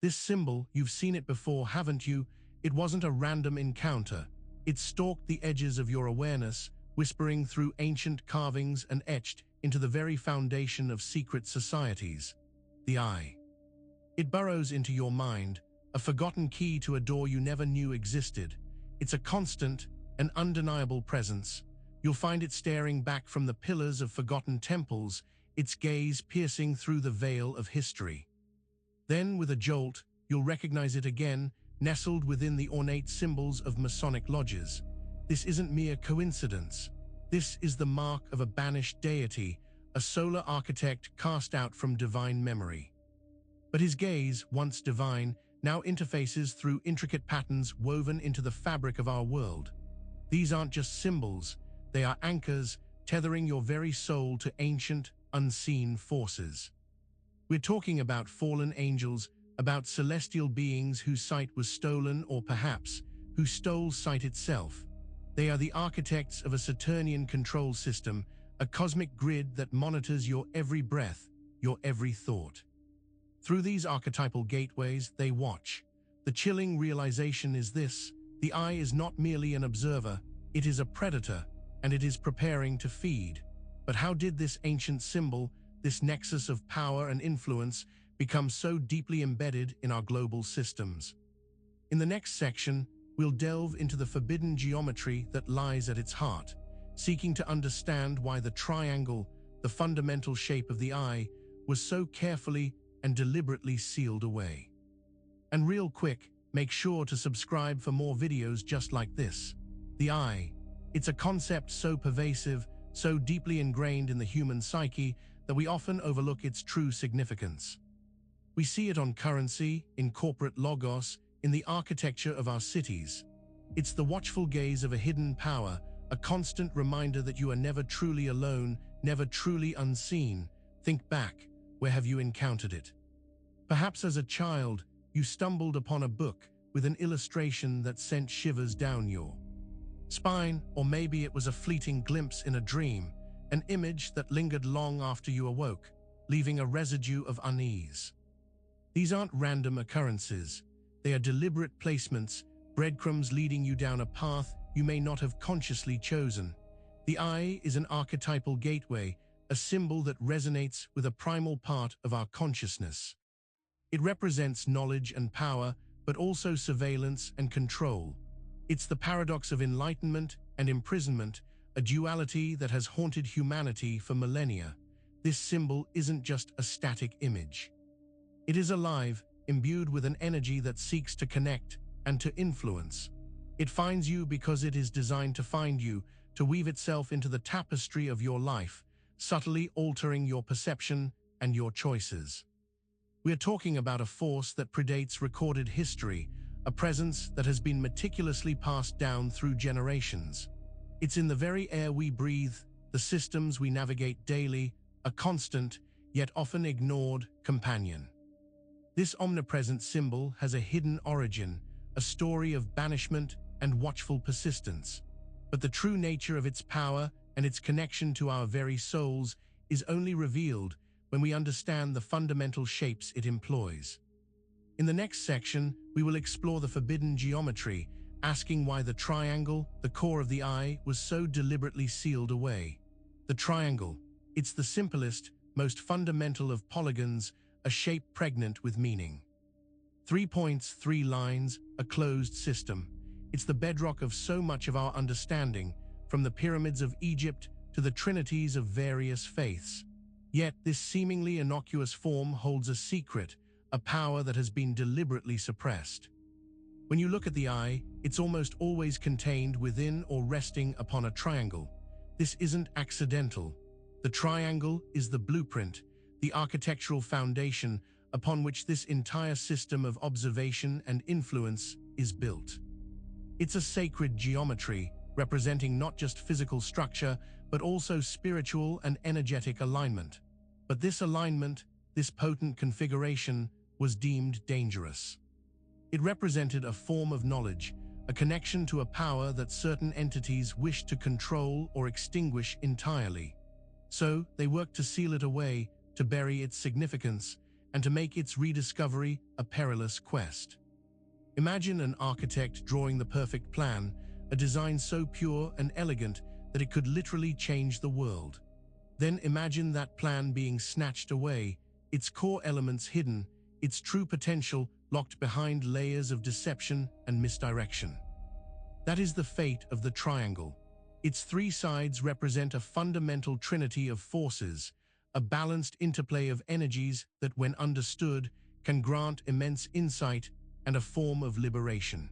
This symbol, you've seen it before, haven't you? It wasn't a random encounter. It stalked the edges of your awareness, whispering through ancient carvings and etched into the very foundation of secret societies. The eye. It burrows into your mind, a forgotten key to a door you never knew existed. It's a constant, an undeniable presence. You'll find it staring back from the pillars of forgotten temples, its gaze piercing through the veil of history. Then, with a jolt, you'll recognize it again, nestled within the ornate symbols of Masonic lodges. This isn't mere coincidence. This is the mark of a banished deity, a solar architect cast out from divine memory. But his gaze, once divine, now interfaces through intricate patterns woven into the fabric of our world. These aren't just symbols, they are anchors tethering your very soul to ancient, unseen forces. We're talking about fallen angels, about celestial beings whose sight was stolen, or perhaps who stole sight itself. They are the architects of a Saturnian control system, a cosmic grid that monitors your every breath, your every thought. Through these archetypal gateways, they watch. The chilling realization is this: the eye is not merely an observer, it is a predator, and it is preparing to feed. But how did this ancient symbol, this nexus of power and influence, become so deeply embedded in our global systems? In the next section, we'll delve into the forbidden geometry that lies at its heart, seeking to understand why the triangle, the fundamental shape of the eye, was so carefully and deliberately sealed away. And real quick, make sure to subscribe for more videos just like this. The eye. It's a concept so pervasive, so deeply ingrained in the human psyche, that we often overlook its true significance. We see it on currency, in corporate logos, in the architecture of our cities. It's the watchful gaze of a hidden power, a constant reminder that you are never truly alone, never truly unseen. Think back, where have you encountered it? Perhaps as a child, you stumbled upon a book with an illustration that sent shivers down your spine, or maybe it was a fleeting glimpse in a dream, an image that lingered long after you awoke, leaving a residue of unease. These aren't random occurrences. They are deliberate placements, breadcrumbs leading you down a path you may not have consciously chosen. The eye is an archetypal gateway, a symbol that resonates with a primal part of our consciousness. It represents knowledge and power, but also surveillance and control. It's the paradox of enlightenment and imprisonment, a duality that has haunted humanity for millennia. This symbol isn't just a static image. It is alive, imbued with an energy that seeks to connect and to influence. It finds you because it is designed to find you, to weave itself into the tapestry of your life, subtly altering your perception and your choices. We're talking about a force that predates recorded history, a presence that has been meticulously passed down through generations. It's in the very air we breathe, the systems we navigate daily, a constant, yet often ignored, companion. This omnipresent symbol has a hidden origin, a story of banishment and watchful persistence. But the true nature of its power and its connection to our very souls is only revealed when we understand the fundamental shapes it employs. In the next section, we will explore the forbidden geometry, asking why the triangle, the core of the eye, was so deliberately sealed away. The triangle. It's the simplest, most fundamental of polygons, a shape pregnant with meaning. 3 points, 3 lines, a closed system. It's the bedrock of so much of our understanding, from the pyramids of Egypt to the trinities of various faiths. Yet this seemingly innocuous form holds a secret, a power that has been deliberately suppressed. When you look at the eye, it's almost always contained within or resting upon a triangle. This isn't accidental. The triangle is the blueprint, the architectural foundation upon which this entire system of observation and influence is built. It's a sacred geometry, representing not just physical structure, but also spiritual and energetic alignment. But this alignment, this potent configuration, was deemed dangerous. It represented a form of knowledge, a connection to a power that certain entities wished to control or extinguish entirely. So, they worked to seal it away, to bury its significance, and to make its rediscovery a perilous quest. Imagine an architect drawing the perfect plan, a design so pure and elegant that it could literally change the world. Then imagine that plan being snatched away, its core elements hidden, its true potential locked behind layers of deception and misdirection. That is the fate of the triangle. Its three sides represent a fundamental trinity of forces, a balanced interplay of energies that, when understood, can grant immense insight and a form of liberation.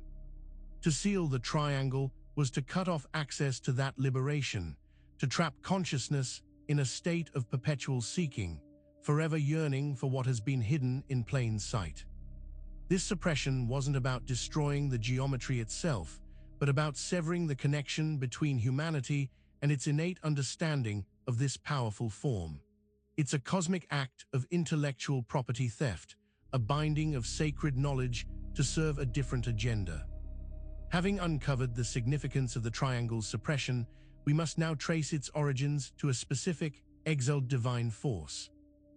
To seal the triangle was to cut off access to that liberation, to trap consciousness in a state of perpetual seeking, forever yearning for what has been hidden in plain sight. This suppression wasn't about destroying the geometry itself, but about severing the connection between humanity and its innate understanding of this powerful form. It's a cosmic act of intellectual property theft, a binding of sacred knowledge to serve a different agenda. Having uncovered the significance of the triangle's suppression, we must now trace its origins to a specific, exiled divine force.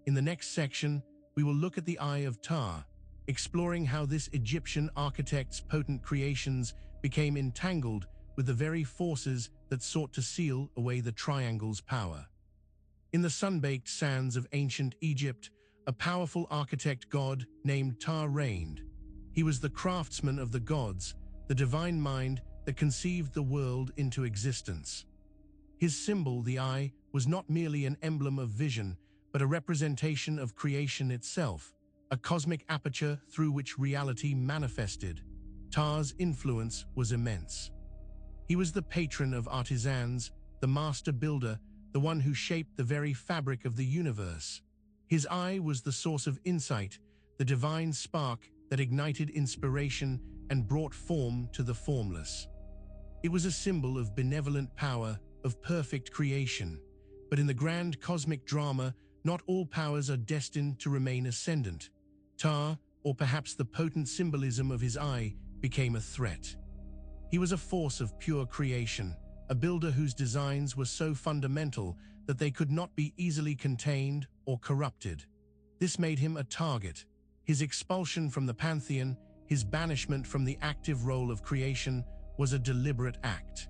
In the next section, we will look at the Eye of Ptah, exploring how this Egyptian architect's potent creations became entangled with the very forces that sought to seal away the triangle's power. In the sun-baked sands of ancient Egypt, a powerful architect god named Ptah reigned. He was the craftsman of the gods, the divine mind that conceived the world into existence. His symbol, the eye, was not merely an emblem of vision, but a representation of creation itself, a cosmic aperture through which reality manifested. Ptah's influence was immense. He was the patron of artisans, the master builder, the one who shaped the very fabric of the universe. His eye was the source of insight, the divine spark that ignited inspiration and brought form to the formless. It was a symbol of benevolent power, of perfect creation. But in the grand cosmic drama, not all powers are destined to remain ascendant. Ptah, or perhaps the potent symbolism of his eye, became a threat. He was a force of pure creation, a builder whose designs were so fundamental that they could not be easily contained or corrupted. This made him a target. His expulsion from the pantheon, his banishment from the active role of creation, was a deliberate act.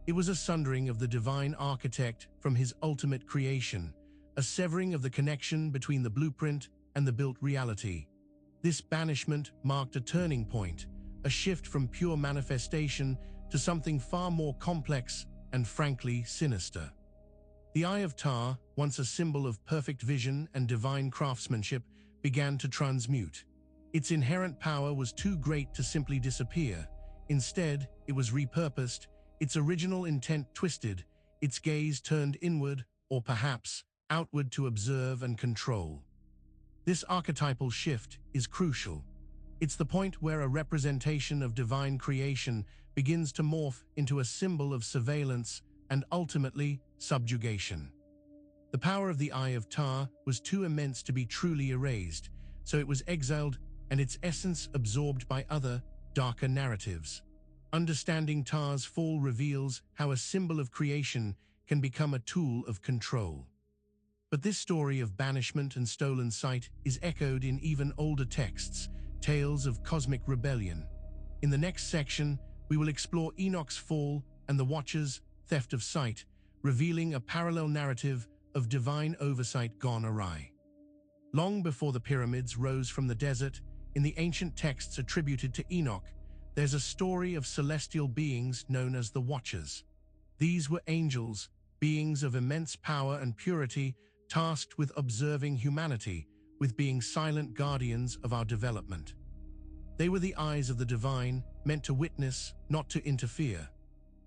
It was a sundering of the divine architect from his ultimate creation, a severing of the connection between the blueprint and the built reality. This banishment marked a turning point, a shift from pure manifestation to something far more complex and frankly sinister. The Eye of Ptah, once a symbol of perfect vision and divine craftsmanship, began to transmute. Its inherent power was too great to simply disappear. Instead, it was repurposed, its original intent twisted, its gaze turned inward, or perhaps outward, to observe and control. This archetypal shift is crucial. It's the point where a representation of divine creation begins to morph into a symbol of surveillance and ultimately subjugation. The power of the Eye of Ptah was too immense to be truly erased, so it was exiled and its essence absorbed by other, darker narratives. Understanding Ptah's fall reveals how a symbol of creation can become a tool of control. But this story of banishment and stolen sight is echoed in even older texts, tales of cosmic rebellion. In the next section, we will explore Enoch's fall and the Watcher's theft of sight, revealing a parallel narrative of divine oversight gone awry. Long before the pyramids rose from the desert, in the ancient texts attributed to Enoch, there's a story of celestial beings known as the Watchers. These were angels, beings of immense power and purity, tasked with observing humanity, with being silent guardians of our development. They were the eyes of the divine, meant to witness, not to interfere.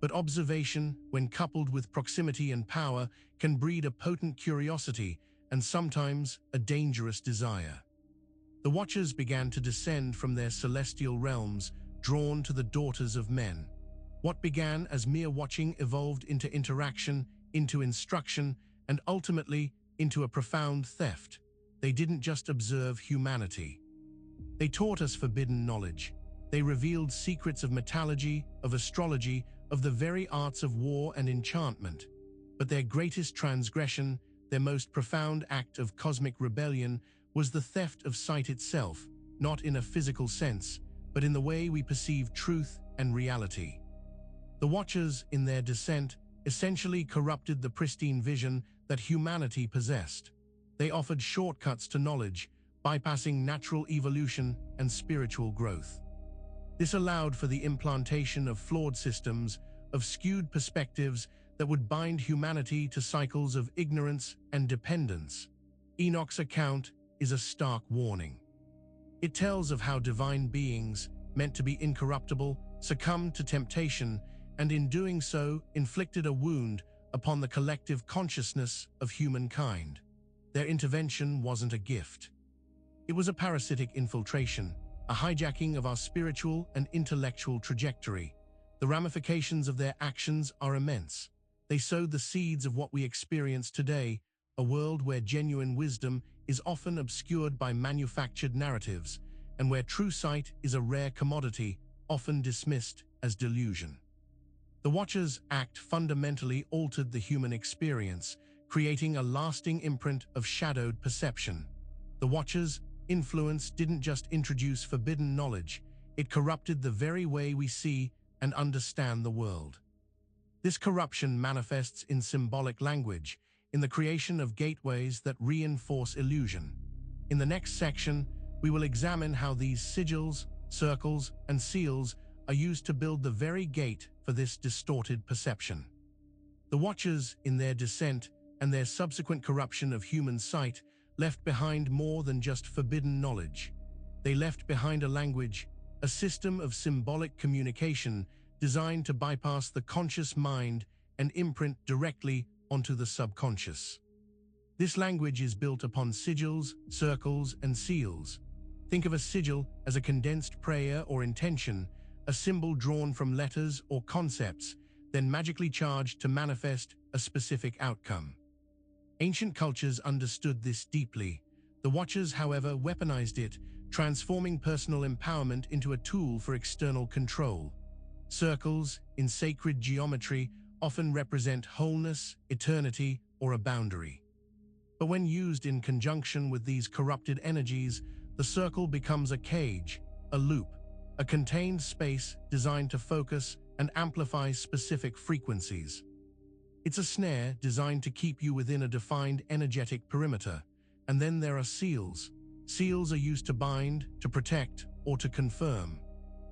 But observation, when coupled with proximity and power, can breed a potent curiosity and sometimes a dangerous desire. The Watchers began to descend from their celestial realms, drawn to the daughters of men. What began as mere watching evolved into interaction, into instruction, and ultimately into a profound theft. They didn't just observe humanity. They taught us forbidden knowledge. They revealed secrets of metallurgy, of astrology, of the very arts of war and enchantment. But their greatest transgression, their most profound act of cosmic rebellion, was the theft of sight itself, not in a physical sense, but in the way we perceive truth and reality. The Watchers, in their descent, essentially corrupted the pristine vision that humanity possessed. They offered shortcuts to knowledge, bypassing natural evolution and spiritual growth. This allowed for the implantation of flawed systems, of skewed perspectives that would bind humanity to cycles of ignorance and dependence. Enoch's account is a stark warning. It tells of how divine beings, meant to be incorruptible, succumbed to temptation, and in doing so inflicted a wound upon the collective consciousness of humankind. Their intervention wasn't a gift. It was a parasitic infiltration, a hijacking of our spiritual and intellectual trajectory. The ramifications of their actions are immense. They sowed the seeds of what we experience today, a world where genuine wisdom is often obscured by manufactured narratives, and where true sight is a rare commodity, often dismissed as delusion. The Watchers' act fundamentally altered the human experience, creating a lasting imprint of shadowed perception. The Watchers' influence didn't just introduce forbidden knowledge, it corrupted the very way we see and understand the world. This corruption manifests in symbolic language, in the creation of gateways that reinforce illusion. In the next section, we will examine how these sigils, circles, and seals are used to build the very gate for this distorted perception. The Watchers, in their descent and their subsequent corruption of human sight, left behind more than just forbidden knowledge. They left behind a language, a system of symbolic communication designed to bypass the conscious mind and imprint directly onto the subconscious. This language is built upon sigils, circles, and seals. Think of a sigil as a condensed prayer or intention, a symbol drawn from letters or concepts, then magically charged to manifest a specific outcome. Ancient cultures understood this deeply. The Watchers, however, weaponized it, transforming personal empowerment into a tool for external control. Circles, in sacred geometry, often represent wholeness, eternity, or a boundary. But when used in conjunction with these corrupted energies, the circle becomes a cage, a loop, a contained space designed to focus and amplify specific frequencies. It's a snare designed to keep you within a defined energetic perimeter. And then there are seals. Seals are used to bind, to protect, or to confirm.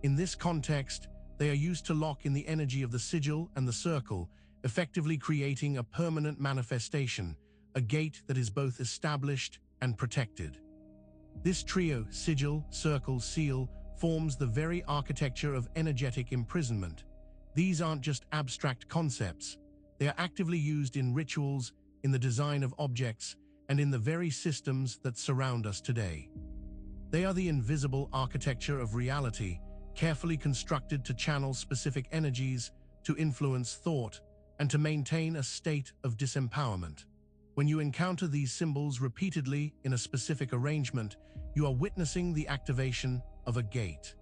In this context, they are used to lock in the energy of the sigil and the circle, effectively creating a permanent manifestation, a gate that is both established and protected. This trio, sigil, circle, seal, forms the very architecture of energetic imprisonment. These aren't just abstract concepts. They are actively used in rituals, in the design of objects, and in the very systems that surround us today. They are the invisible architecture of reality, carefully constructed to channel specific energies, to influence thought, and to maintain a state of disempowerment. When you encounter these symbols repeatedly in a specific arrangement, you are witnessing the activation of a gate.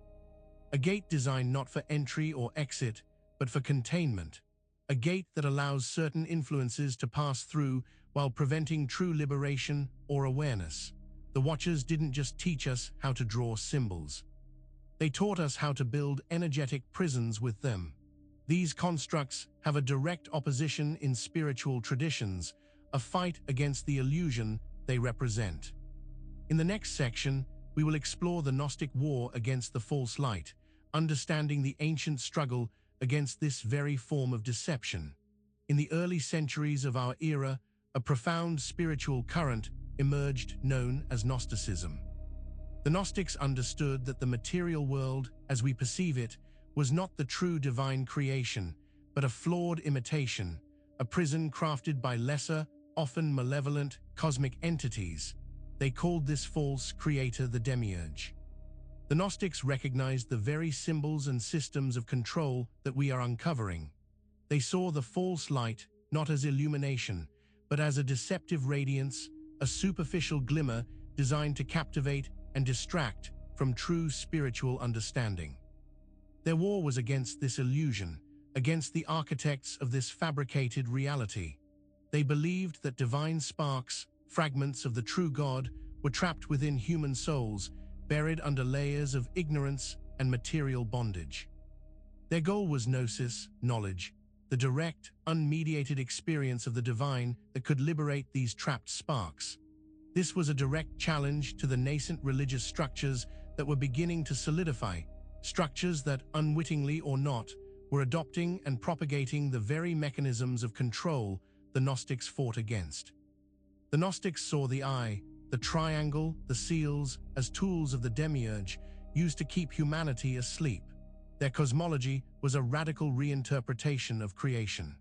A gate designed not for entry or exit, but for containment. A gate that allows certain influences to pass through while preventing true liberation or awareness. The Watchers didn't just teach us how to draw symbols. They taught us how to build energetic prisons with them. These constructs have a direct opposition in spiritual traditions, a fight against the illusion they represent. In the next section, we will explore the Gnostic war against the false light, understanding the ancient struggle against this very form of deception. In the early centuries of our era, a profound spiritual current emerged known as Gnosticism. The Gnostics understood that the material world, as we perceive it, was not the true divine creation, but a flawed imitation, a prison crafted by lesser, often malevolent, cosmic entities. They called this false creator the demiurge. The Gnostics recognized the very symbols and systems of control that we are uncovering. They saw the false light not as illumination, but as a deceptive radiance, a superficial glimmer designed to captivate and distract from true spiritual understanding. Their war was against this illusion, against the architects of this fabricated reality. They believed that divine sparks, fragments of the true God, were trapped within human souls, buried under layers of ignorance and material bondage. Their goal was gnosis, knowledge, the direct, unmediated experience of the divine that could liberate these trapped sparks. This was a direct challenge to the nascent religious structures that were beginning to solidify, structures that, unwittingly or not, were adopting and propagating the very mechanisms of control the Gnostics fought against. The Gnostics saw the eye, the triangle, the seals, as tools of the demiurge used to keep humanity asleep. Their cosmology was a radical reinterpretation of creation.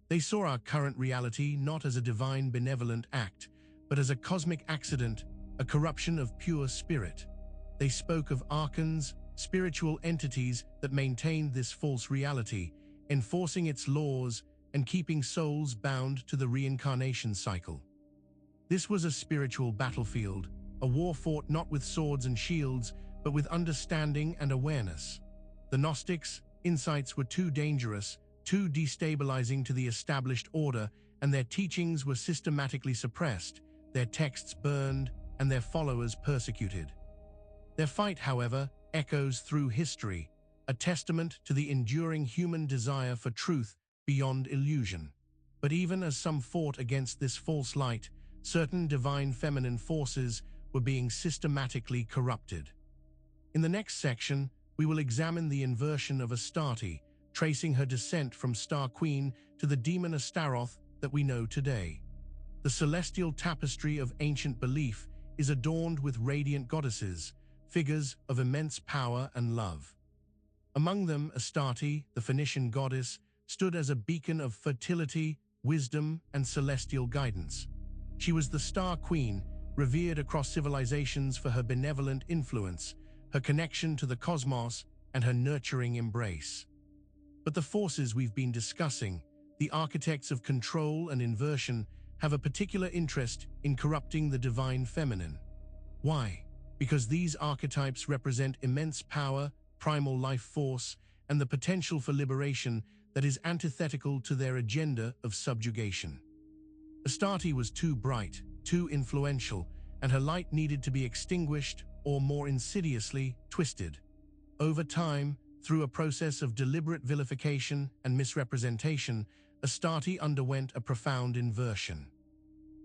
They saw our current reality not as a divine benevolent act, but as a cosmic accident, a corruption of pure spirit. They spoke of archons, spiritual entities that maintained this false reality, enforcing its laws and keeping souls bound to the reincarnation cycle. This was a spiritual battlefield, a war fought not with swords and shields, but with understanding and awareness. The Gnostics' insights were too dangerous, too destabilizing to the established order, and their teachings were systematically suppressed, their texts burned, and their followers persecuted. Their fight, however, echoes through history, a testament to the enduring human desire for truth beyond illusion. But even as some fought against this false light, certain divine feminine forces were being systematically corrupted. In the next section, we will examine the inversion of Astarte, tracing her descent from Star Queen to the demon Astaroth that we know today. The celestial tapestry of ancient belief is adorned with radiant goddesses, figures of immense power and love. Among them, Astarte, the Phoenician goddess, stood as a beacon of fertility, wisdom, and celestial guidance. She was the Star Queen, revered across civilizations for her benevolent influence, her connection to the cosmos, and her nurturing embrace. But the forces we've been discussing, the architects of control and inversion, have a particular interest in corrupting the divine feminine. Why? Because these archetypes represent immense power, primal life force, and the potential for liberation that is antithetical to their agenda of subjugation. Astarte was too bright, too influential, and her light needed to be extinguished or more insidiously twisted. Over time, through a process of deliberate vilification and misrepresentation, Astarte underwent a profound inversion.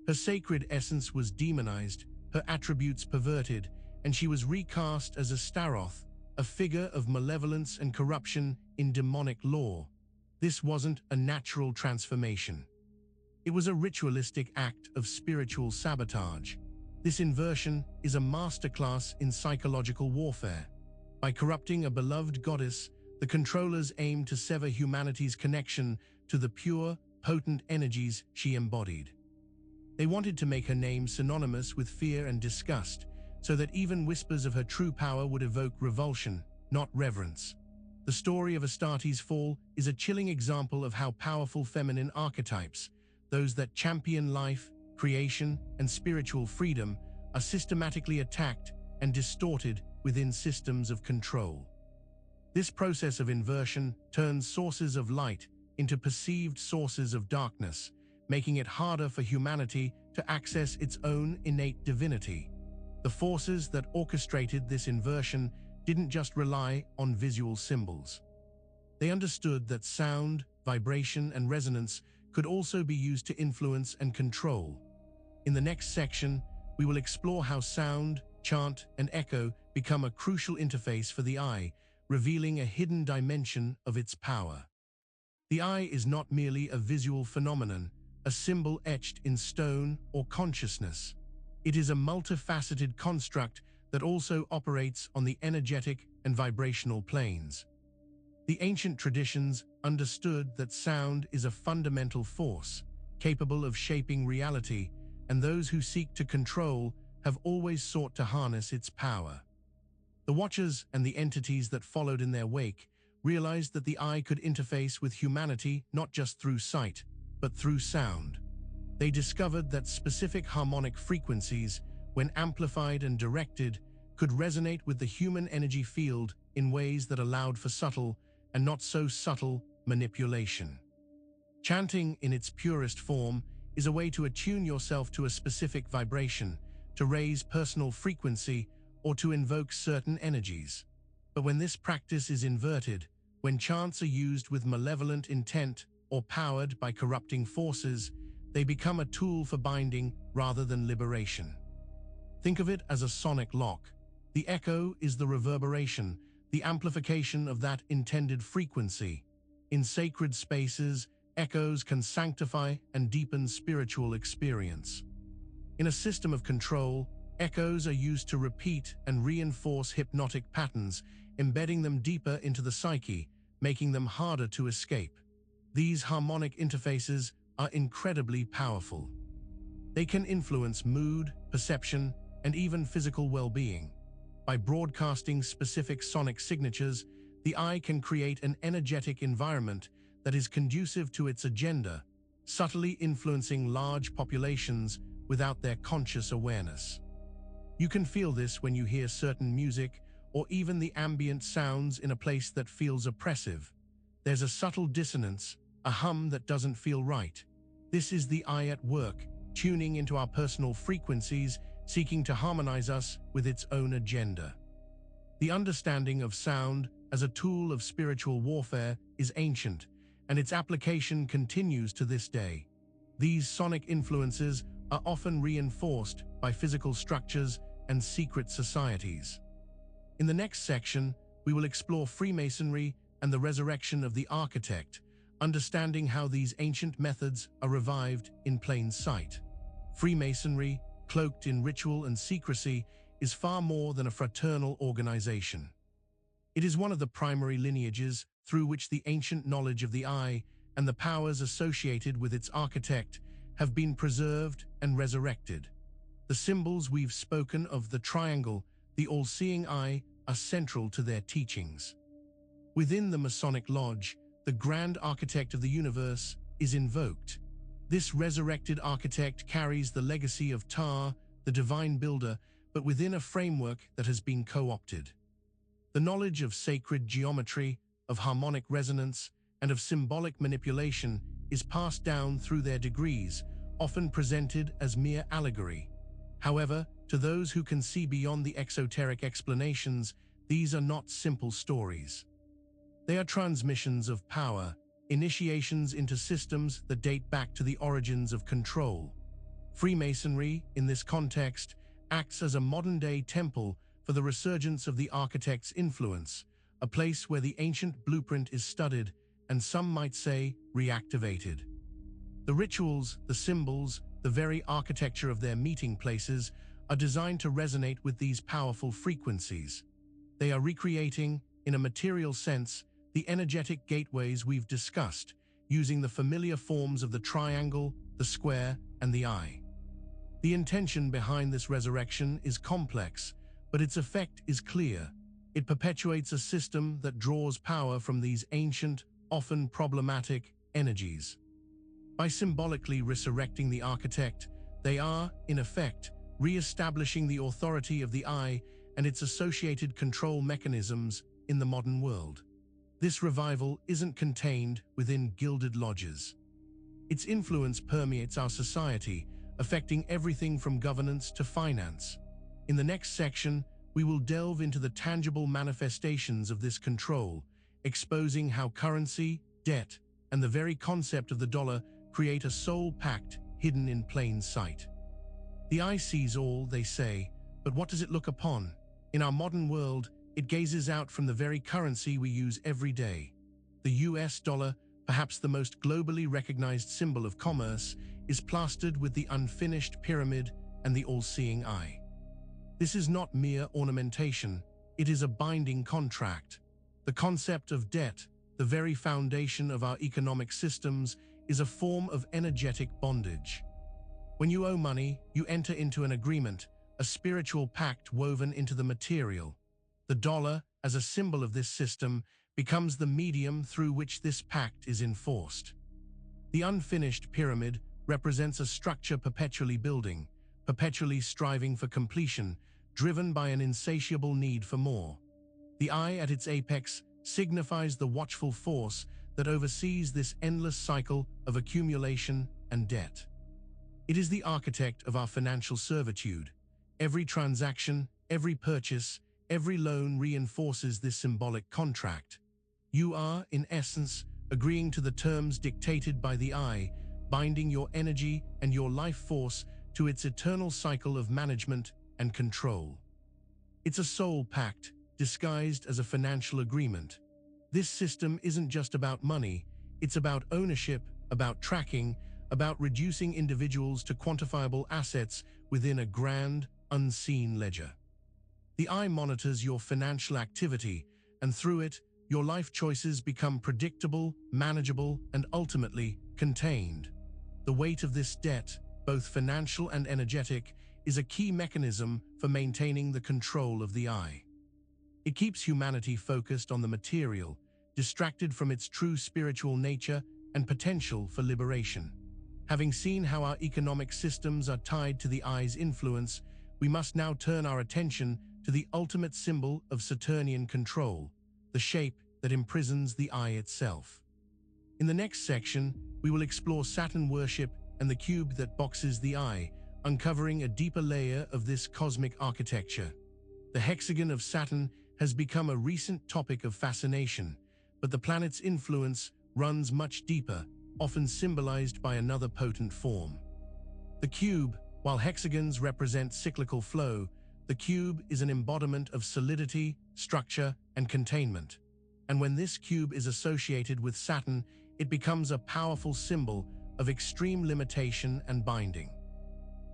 Her sacred essence was demonized, her attributes perverted, and she was recast as Astaroth, a figure of malevolence and corruption in demonic lore. This wasn't a natural transformation. It was a ritualistic act of spiritual sabotage. This inversion is a masterclass in psychological warfare. By corrupting a beloved goddess, the controllers aimed to sever humanity's connection to the pure, potent energies she embodied. They wanted to make her name synonymous with fear and disgust, so that even whispers of her true power would evoke revulsion, not reverence. The story of Astarte's fall is a chilling example of how powerful feminine archetypes, those that champion life, creation, and spiritual freedom, are systematically attacked and distorted within systems of control. This process of inversion turns sources of light into perceived sources of darkness, making it harder for humanity to access its own innate divinity. The forces that orchestrated this inversion didn't just rely on visual symbols. They understood that sound, vibration, and resonance could also be used to influence and control. In the next section, we will explore how sound, chant, and echo become a crucial interface for the eye, revealing a hidden dimension of its power. The eye is not merely a visual phenomenon, a symbol etched in stone or consciousness. It is a multifaceted construct that also operates on the energetic and vibrational planes. The ancient traditions understood that sound is a fundamental force, capable of shaping reality, and those who seek to control have always sought to harness its power. The Watchers and the entities that followed in their wake realized that the eye could interface with humanity not just through sight, but through sound. They discovered that specific harmonic frequencies, when amplified and directed, could resonate with the human energy field in ways that allowed for subtle and not so subtle manipulation. Chanting in its purest form is a way to attune yourself to a specific vibration, to raise personal frequency, or to invoke certain energies. But when this practice is inverted, when chants are used with malevolent intent or powered by corrupting forces, they become a tool for binding rather than liberation. Think of it as a sonic lock. The echo is the reverberation, the amplification of that intended frequency. In sacred spaces, echoes can sanctify and deepen spiritual experience. In a system of control, echoes are used to repeat and reinforce hypnotic patterns, embedding them deeper into the psyche, making them harder to escape. These harmonic interfaces are incredibly powerful. They can influence mood, perception, and even physical well-being. By broadcasting specific sonic signatures, the eye can create an energetic environment that is conducive to its agenda, subtly influencing large populations without their conscious awareness. You can feel this when you hear certain music or even the ambient sounds in a place that feels oppressive. There's a subtle dissonance, a hum that doesn't feel right. This is the eye at work, tuning into our personal frequencies, seeking to harmonize us with its own agenda. The understanding of sound as a tool of spiritual warfare is ancient, and its application continues to this day. These sonic influences are often reinforced by physical structures and secret societies. In the next section, we will explore Freemasonry and the resurrection of the architect, understanding how these ancient methods are revived in plain sight. Freemasonry, cloaked in ritual and secrecy, is far more than a fraternal organization. It is one of the primary lineages through which the ancient knowledge of the eye and the powers associated with its architect have been preserved and resurrected. The symbols we've spoken of, the triangle, the all-seeing eye, are central to their teachings. Within the Masonic Lodge, the grand architect of the universe is invoked. This resurrected architect carries the legacy of Ptah, the divine builder, but within a framework that has been co-opted. The knowledge of sacred geometry, of harmonic resonance, and of symbolic manipulation is passed down through their degrees, often presented as mere allegory. However, to those who can see beyond the exoteric explanations, these are not simple stories. They are transmissions of power, initiations into systems that date back to the origins of control. Freemasonry, in this context, acts as a modern-day temple for the resurgence of the architect's influence, a place where the ancient blueprint is studied and, some might say, reactivated. The rituals, the symbols, the very architecture of their meeting places are designed to resonate with these powerful frequencies. They are recreating, in a material sense, the energetic gateways we've discussed, using the familiar forms of the triangle, the square, and the eye. The intention behind this resurrection is complex, but its effect is clear. It perpetuates a system that draws power from these ancient, often problematic, energies. By symbolically resurrecting the architect, they are, in effect, re-establishing the authority of the eye and its associated control mechanisms in the modern world. This revival isn't contained within gilded lodges. Its influence permeates our society, affecting everything from governance to finance. In the next section, we will delve into the tangible manifestations of this control, exposing how currency, debt, and the very concept of the dollar create a soul pact hidden in plain sight. The eye sees all, they say, but what does it look upon? In our modern world, it gazes out from the very currency we use every day. The US dollar, perhaps the most globally recognized symbol of commerce, is plastered with the unfinished pyramid and the all-seeing eye. This is not mere ornamentation, it is a binding contract. The concept of debt, the very foundation of our economic systems, is a form of energetic bondage. When you owe money, you enter into an agreement, a spiritual pact woven into the material. The dollar, as a symbol of this system, becomes the medium through which this pact is enforced. The unfinished pyramid represents a structure perpetually building, perpetually striving for completion, driven by an insatiable need for more. The eye at its apex signifies the watchful force that oversees this endless cycle of accumulation and debt. It is the architect of our financial servitude. Every transaction, every purchase, every loan reinforces this symbolic contract. You are, in essence, agreeing to the terms dictated by the eye, binding your energy and your life force to its eternal cycle of management and control. It's a soul pact, disguised as a financial agreement. This system isn't just about money, it's about ownership, about tracking, about reducing individuals to quantifiable assets within a grand, unseen ledger. The eye monitors your financial activity, and through it, your life choices become predictable, manageable, and ultimately contained. The weight of this debt, both financial and energetic, is a key mechanism for maintaining the control of the eye. It keeps humanity focused on the material, distracted from its true spiritual nature and potential for liberation. Having seen how our economic systems are tied to the eye's influence, we must now turn our attention to the ultimate symbol of Saturnian control, the shape that imprisons the eye itself. In the next section, we will explore Saturn worship and the cube that boxes the eye, uncovering a deeper layer of this cosmic architecture. The hexagon of Saturn has become a recent topic of fascination, but the planet's influence runs much deeper, often symbolized by another potent form. The cube, while hexagons represent cyclical flow, the cube is an embodiment of solidity, structure, and containment. And when this cube is associated with Saturn, it becomes a powerful symbol of extreme limitation and binding.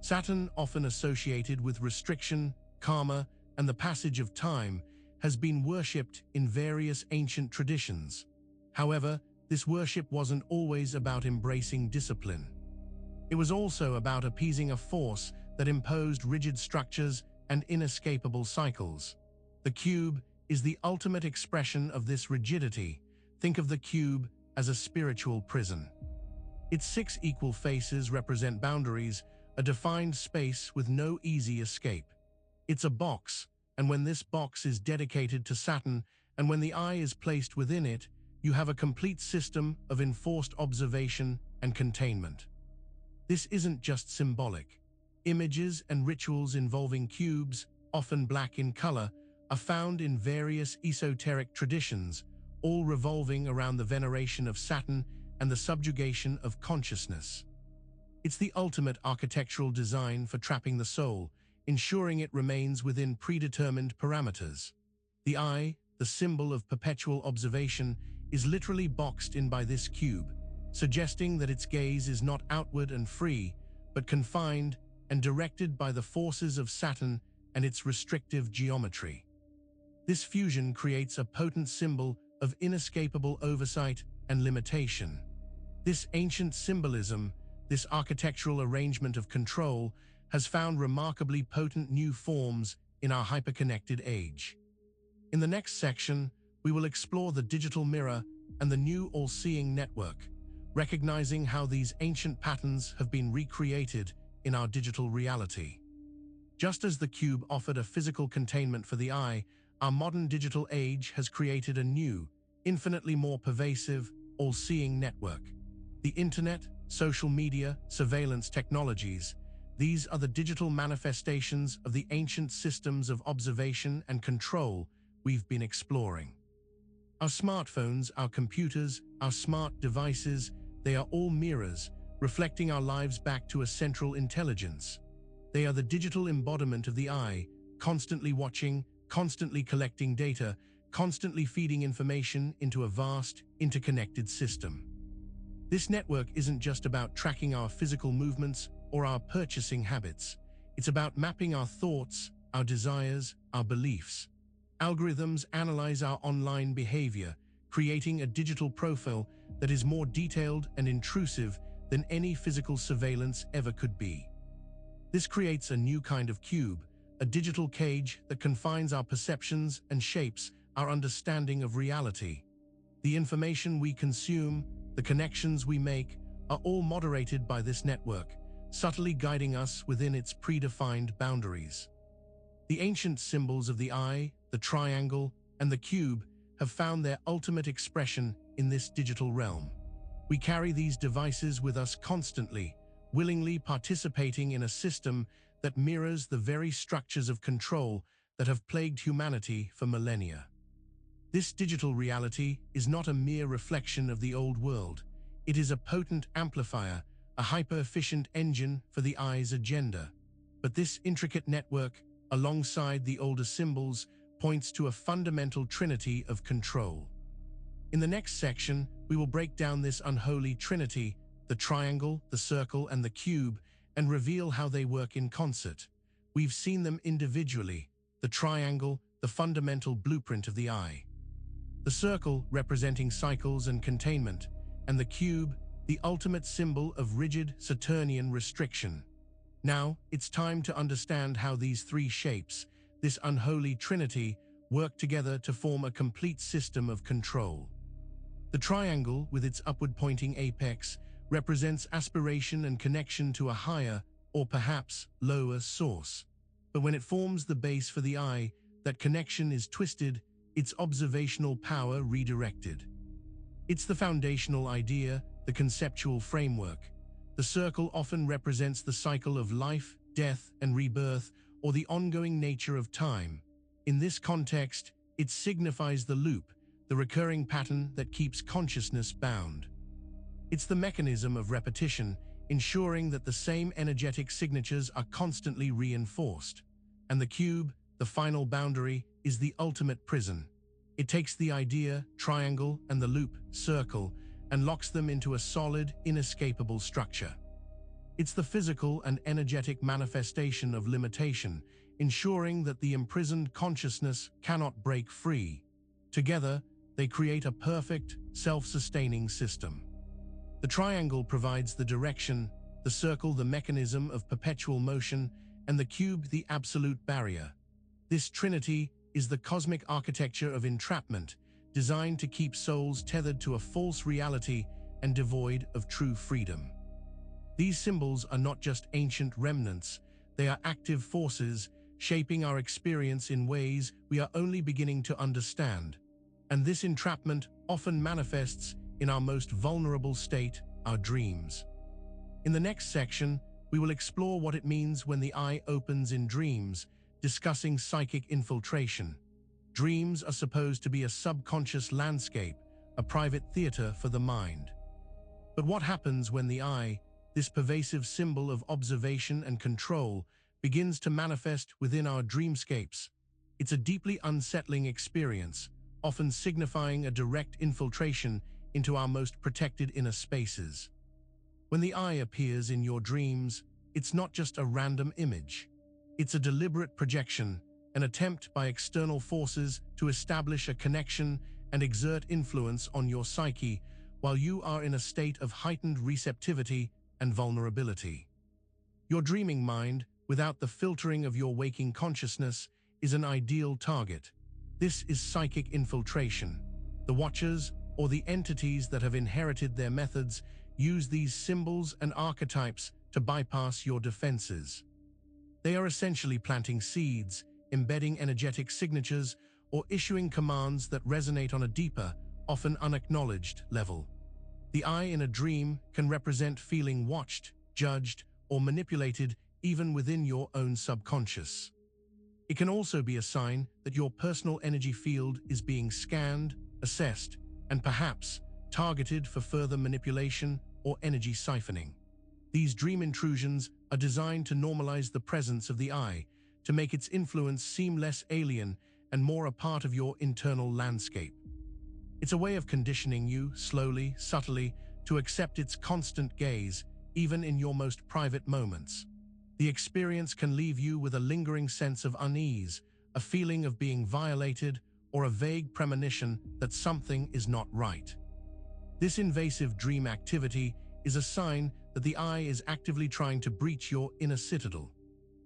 Saturn, often associated with restriction, karma, and the passage of time, has been worshipped in various ancient traditions. However, this worship wasn't always about embracing discipline. It was also about appeasing a force that imposed rigid structures and inescapable cycles. The cube is the ultimate expression of this rigidity. Think of the cube as a spiritual prison. Its 6 equal faces represent boundaries, a defined space with no easy escape. It's a box, and when this box is dedicated to Saturn, and when the eye is placed within it, you have a complete system of enforced observation and containment. This isn't just symbolic. Images and rituals involving cubes, often black in color, are found in various esoteric traditions, all revolving around the veneration of Saturn and the subjugation of consciousness. It's the ultimate architectural design for trapping the soul, ensuring it remains within predetermined parameters. The eye, the symbol of perpetual observation, is literally boxed in by this cube, suggesting that its gaze is not outward and free, but confined and directed by the forces of Saturn and its restrictive geometry. This fusion creates a potent symbol of inescapable oversight and limitation. This ancient symbolism, this architectural arrangement of control, has found remarkably potent new forms in our hyperconnected age. In the next section, we will explore the digital mirror and the new all-seeing network, recognizing how these ancient patterns have been recreated in our digital reality. Just as the cube offered a physical containment for the eye, our modern digital age has created a new, infinitely more pervasive, all-seeing network. The internet, social media, surveillance technologies, these are the digital manifestations of the ancient systems of observation and control we've been exploring. Our smartphones, our computers, our smart devices, they are all mirrors, reflecting our lives back to a central intelligence. They are the digital embodiment of the eye, constantly watching, constantly collecting data, constantly feeding information into a vast, interconnected system. This network isn't just about tracking our physical movements or our purchasing habits. It's about mapping our thoughts, our desires, our beliefs. Algorithms analyze our online behavior, creating a digital profile that is more detailed and intrusive than any physical surveillance ever could be. This creates a new kind of cube, a digital cage that confines our perceptions and shapes our understanding of reality. The information we consume, the connections we make, are all moderated by this network, subtly guiding us within its predefined boundaries. The ancient symbols of the eye, the triangle, and the cube have found their ultimate expression in this digital realm. We carry these devices with us constantly, willingly participating in a system that mirrors the very structures of control that have plagued humanity for millennia. This digital reality is not a mere reflection of the old world. It is a potent amplifier, a hyper-efficient engine for the eye's agenda. But this intricate network, alongside the older symbols, points to a fundamental trinity of control. In the next section, we will break down this unholy trinity, the triangle, the circle, and the cube, and reveal how they work in concert. We've seen them individually: the triangle, the fundamental blueprint of the eye; the circle, representing cycles and containment; and the cube, the ultimate symbol of rigid Saturnian restriction. Now, it's time to understand how these three shapes, this unholy trinity, work together to form a complete system of control. The triangle, with its upward-pointing apex, represents aspiration and connection to a higher, or perhaps lower, source. But when it forms the base for the eye, that connection is twisted, its observational power redirected. It's the foundational idea, the conceptual framework. The circle often represents the cycle of life, death, and rebirth, or the ongoing nature of time. In this context, it signifies the loop, the recurring pattern that keeps consciousness bound. It's the mechanism of repetition, ensuring that the same energetic signatures are constantly reinforced. And the cube, the final boundary, is the ultimate prison. It takes the idea, triangle, and the loop, circle, and locks them into a solid, inescapable structure. It's the physical and energetic manifestation of limitation, ensuring that the imprisoned consciousness cannot break free. Together, they create a perfect, self-sustaining system. The triangle provides the direction, the circle the mechanism of perpetual motion, and the cube the absolute barrier. This trinity is the cosmic architecture of entrapment, designed to keep souls tethered to a false reality and devoid of true freedom. These symbols are not just ancient remnants, they are active forces, shaping our experience in ways we are only beginning to understand. And this entrapment often manifests in our most vulnerable state, our dreams. In the next section, we will explore what it means when the eye opens in dreams, discussing psychic infiltration. Dreams are supposed to be a subconscious landscape, a private theater for the mind. But what happens when the eye, this pervasive symbol of observation and control, begins to manifest within our dreamscapes? It's a deeply unsettling experience, often signifying a direct infiltration into our most protected inner spaces. When the eye appears in your dreams, it's not just a random image. It's a deliberate projection, an attempt by external forces to establish a connection and exert influence on your psyche while you are in a state of heightened receptivity and vulnerability. Your dreaming mind, without the filtering of your waking consciousness, is an ideal target. This is psychic infiltration. The watchers, or the entities that have inherited their methods, use these symbols and archetypes to bypass your defenses. They are essentially planting seeds, embedding energetic signatures, or issuing commands that resonate on a deeper, often unacknowledged level. The eye in a dream can represent feeling watched, judged, or manipulated even within your own subconscious. It can also be a sign that your personal energy field is being scanned, assessed, and perhaps targeted for further manipulation or energy siphoning. These dream intrusions are designed to normalize the presence of the eye, to make its influence seem less alien and more a part of your internal landscape. It's a way of conditioning you, slowly, subtly, to accept its constant gaze, even in your most private moments. The experience can leave you with a lingering sense of unease, a feeling of being violated, or a vague premonition that something is not right. This invasive dream activity is a sign that the eye is actively trying to breach your inner citadel.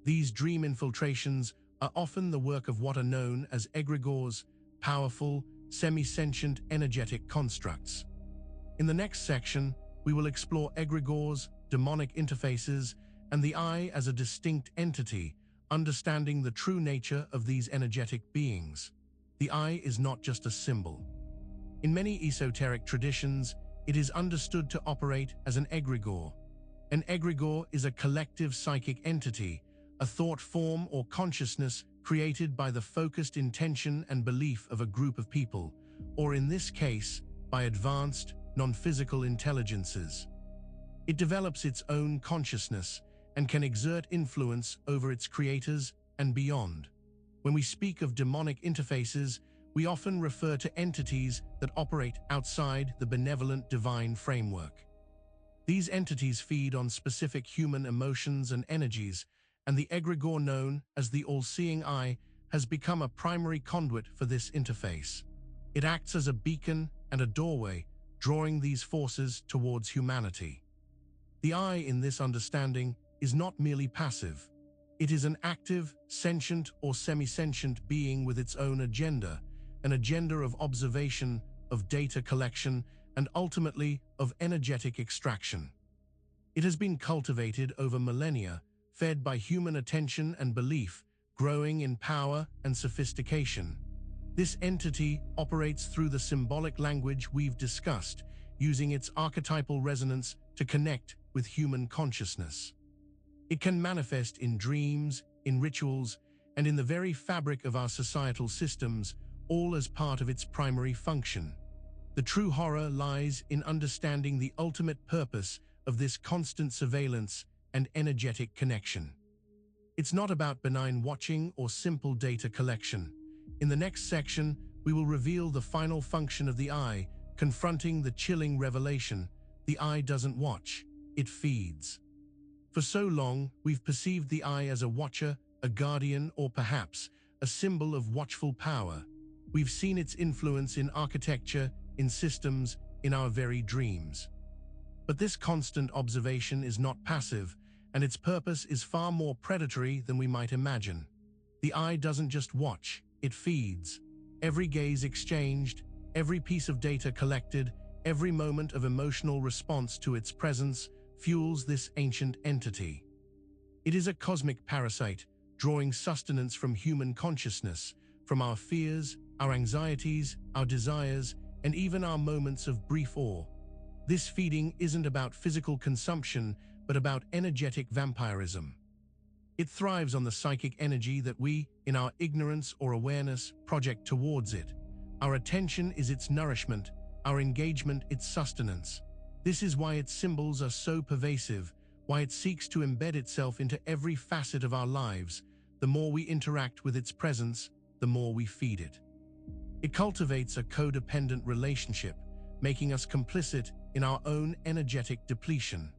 These dream infiltrations are often the work of what are known as egregores, powerful, semi-sentient energetic constructs. In the next section, we will explore egregores, demonic interfaces, and the eye as a distinct entity, understanding the true nature of these energetic beings. The eye is not just a symbol. In many esoteric traditions, it is understood to operate as an egregore. An egregore is a collective psychic entity, a thought form or consciousness created by the focused intention and belief of a group of people, or in this case, by advanced, non-physical intelligences. It develops its own consciousness and can exert influence over its creators and beyond. When we speak of demonic interfaces, we often refer to entities that operate outside the benevolent divine framework. These entities feed on specific human emotions and energies, and the egregore known as the all-seeing eye has become a primary conduit for this interface. It acts as a beacon and a doorway, drawing these forces towards humanity. The eye, in this understanding, is not merely passive. It is an active, sentient or semi-sentient being with its own agenda, an agenda of observation, of data collection, and ultimately of energetic extraction. It has been cultivated over millennia, fed by human attention and belief, growing in power and sophistication. This entity operates through the symbolic language we've discussed, using its archetypal resonance to connect with human consciousness. It can manifest in dreams, in rituals, and in the very fabric of our societal systems, all as part of its primary function. The true horror lies in understanding the ultimate purpose of this constant surveillance and energetic connection. It's not about benign watching or simple data collection. In the next section, we will reveal the final function of the eye, confronting the chilling revelation: the eye doesn't watch, it feeds. For so long, we've perceived the eye as a watcher, a guardian, or perhaps a symbol of watchful power. We've seen its influence in architecture, in systems, in our very dreams. But this constant observation is not passive, and its purpose is far more predatory than we might imagine. The eye doesn't just watch, it feeds. Every gaze exchanged, every piece of data collected, every moment of emotional response to its presence fuels this ancient entity. It is a cosmic parasite, drawing sustenance from human consciousness, from our fears, our anxieties, our desires, and even our moments of brief awe. This feeding isn't about physical consumption, but about energetic vampirism. It thrives on the psychic energy that we, in our ignorance or awareness, project towards it. Our attention is its nourishment, our engagement its sustenance. This is why its symbols are so pervasive, why it seeks to embed itself into every facet of our lives. The more we interact with its presence, the more we feed it. It cultivates a codependent relationship, making us complicit in our own energetic depletion.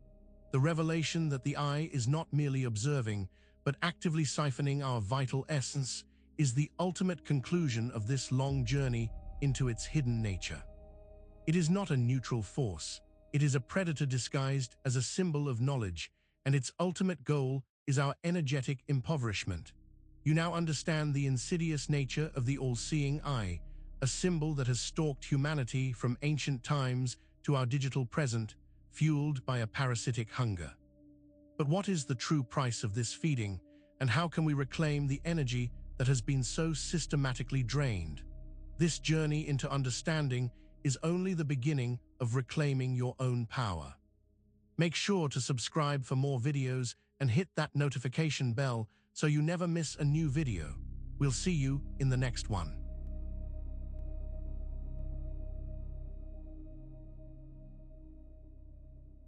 The revelation that the eye is not merely observing, but actively siphoning our vital essence, is the ultimate conclusion of this long journey into its hidden nature. It is not a neutral force. It is a predator disguised as a symbol of knowledge, and its ultimate goal is our energetic impoverishment. You now understand the insidious nature of the all-seeing eye, a symbol that has stalked humanity from ancient times to our digital present, fueled by a parasitic hunger. But what is the true price of this feeding, and how can we reclaim the energy that has been so systematically drained? This journey into understanding is only the beginning of reclaiming your own power. Make sure to subscribe for more videos and hit that notification bell so you never miss a new video. We'll see you in the next one.